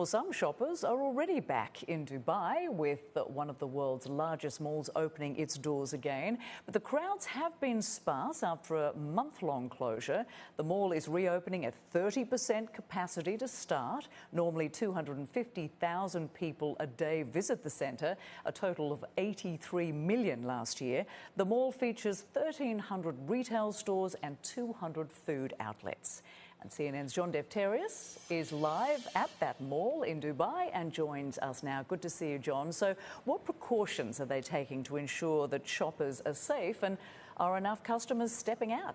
Well, some shoppers are already back in Dubai, with one of the world's largest malls opening its doors again. But the crowds have been sparse after a month-long closure. The mall is reopening at 30% capacity to start. Normally 250,000 people a day visit the centre, a total of 83 million last year. The mall features 1,300 retail stores and 200 food outlets. And CNN's John Defterius is live at that mall in Dubai and joins us now. Good to see you, John. So what precautions are they taking to ensure that shoppers are safe, and are enough customers stepping out?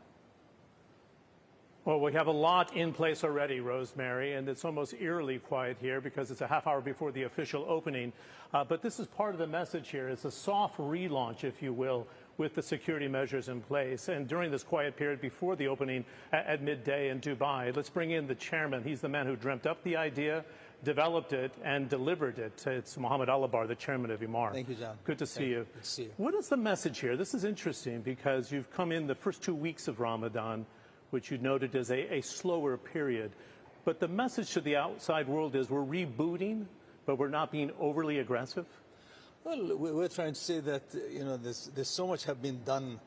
Well, we have a lot in place already, Rosemary, and it's almost eerily quiet here because it's a half hour before the official opening. But this is part of the message here. It's a soft relaunch, if you will, with the security measures in place. And during this quiet period before the opening at midday in Dubai, let's bring in the chairman. He's the man who dreamt up the idea, developed it, and delivered it. It's Mohammed Al-Abar, the chairman of Emaar. Thank you, John. Good to see you. Good to see you. What is the message here? This is interesting because you've come in the first 2 weeks of Ramadan, which you noted as a slower period. But the message to the outside world is we're rebooting, but we're not being overly aggressive. Well, we're trying to say that there's so much have been done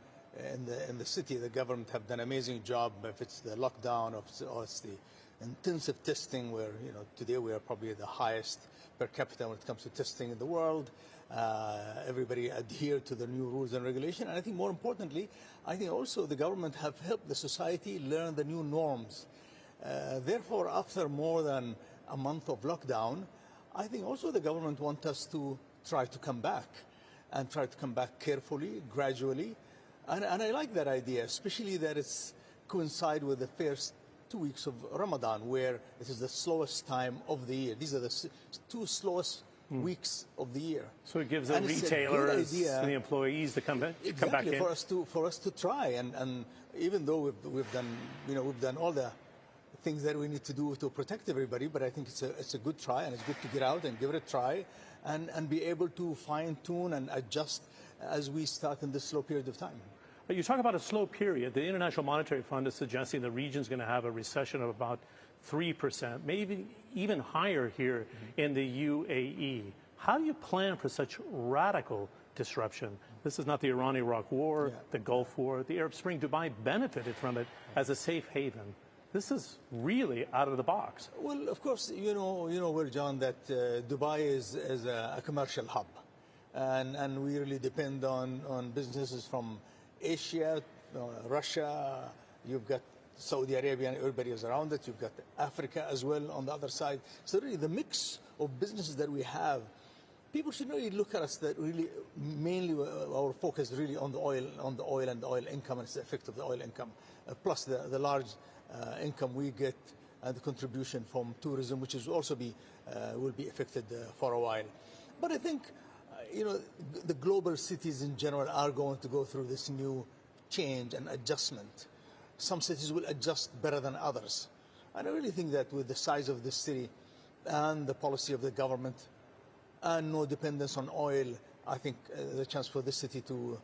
in the city. The government have done an amazing job. If it's the lockdown or it's the intensive testing, where today we are probably the highest per capita when it comes to testing in the world. Everybody adhere to the new rules and regulation, and I think more importantly, I think also the government have helped the society learn the new norms. Therefore, after more than a month of lockdown, I think also the government wants us to try to come back, and try to come back carefully, gradually. And I like that idea, especially that it's coincide with the first 2 weeks of Ramadan, where it is the slowest time of the year. These are the two slowest weeks of the year. So it gives the retailers and the employees to come back in. For us to try, and even though we've done all the things that we need to do to protect everybody, but I think it's a good try, and it's good to get out and give it a try, and be able to fine-tune and adjust as we start in this slow period of time. You talk about a slow period. The International Monetary Fund is suggesting the region's going to have a recession of about 3%, maybe even higher here in the UAE. How do you plan for such radical disruption? This is not the Iran-Iraq war, the Gulf War. The Arab Spring, Dubai benefited from it as a safe haven. This is really out of the box. Well, of course, you know, John, that Dubai is a commercial hub, and we really depend on businesses from Asia, Russia. You've got Saudi Arabia, and everybody is around it. You've got Africa as well on the other side. So really, the mix of businesses that we have, people should really look at us. That really, mainly our focus really on the oil and the oil income, and its effect of the oil income, plus the large income we get, and the contribution from tourism, which is also will be affected for a while. But I think the global cities in general are going to go through this new change and adjustment. Some cities will adjust better than others, and I really think that with the size of this city and the policy of the government and no dependence on oil, I think the chance for this city to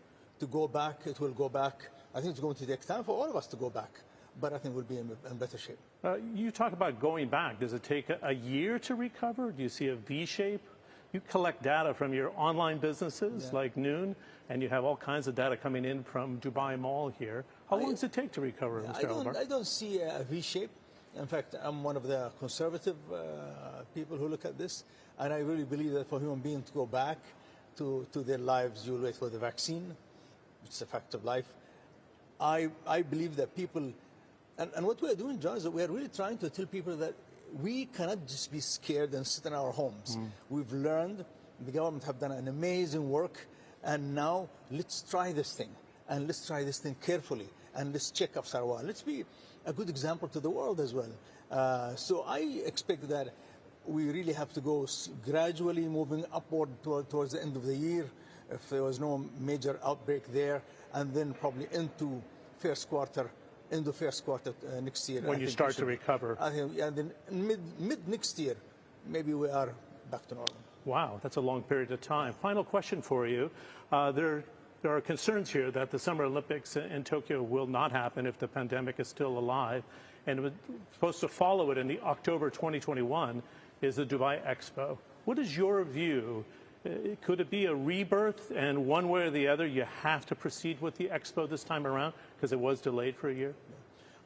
go back, it will go back. I think it's going to take time for all of us to go back, but I think we'll be in better shape. You talk about going back. Does it take a year to recover? Do you see a V shape? You collect data from your online businesses like Noon, and you have all kinds of data coming in from Dubai Mall here. How long does it take to recover, Mr. Al-Abar? I don't see a V shape. In fact, I'm one of the conservative people who look at this, and I really believe that for human beings to go back to their lives, you'll wait for the vaccine. It's a fact of life. I believe that people, and what we're doing, John, is that we're really trying to tell people that we cannot just be scared and sit in our homes. We've learned, the government have done an amazing work, and now let's try this thing, and let's try this thing carefully, and let's check after a while. Let's be a good example to the world as well. So I expect that we really have to go gradually moving upward towards the end of the year, if there was no major outbreak there, and then probably into first quarter next year. When you start to recover. I think, and then mid next year, maybe we are back to normal. Wow, that's a long period of time. Final question for you. There are concerns here that the Summer Olympics in Tokyo will not happen if the pandemic is still alive, and it was supposed to follow it in the October 2021. is the Dubai Expo. What is your view? Could it be a rebirth, and one way or the other you have to proceed with the Expo this time around because it was delayed for a year?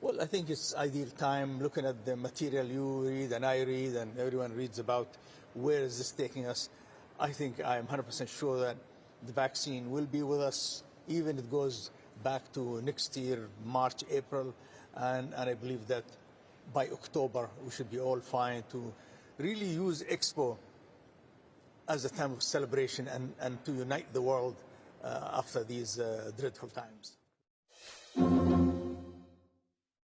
Well, I think it's ideal time looking at the material you read and I read and everyone reads about where is this taking us. I think I'm 100% sure that the vaccine will be with us, even if it goes back to next year, March, April, and I believe that by October we should be all fine to really use Expo as a time of celebration and to unite the world after these dreadful times.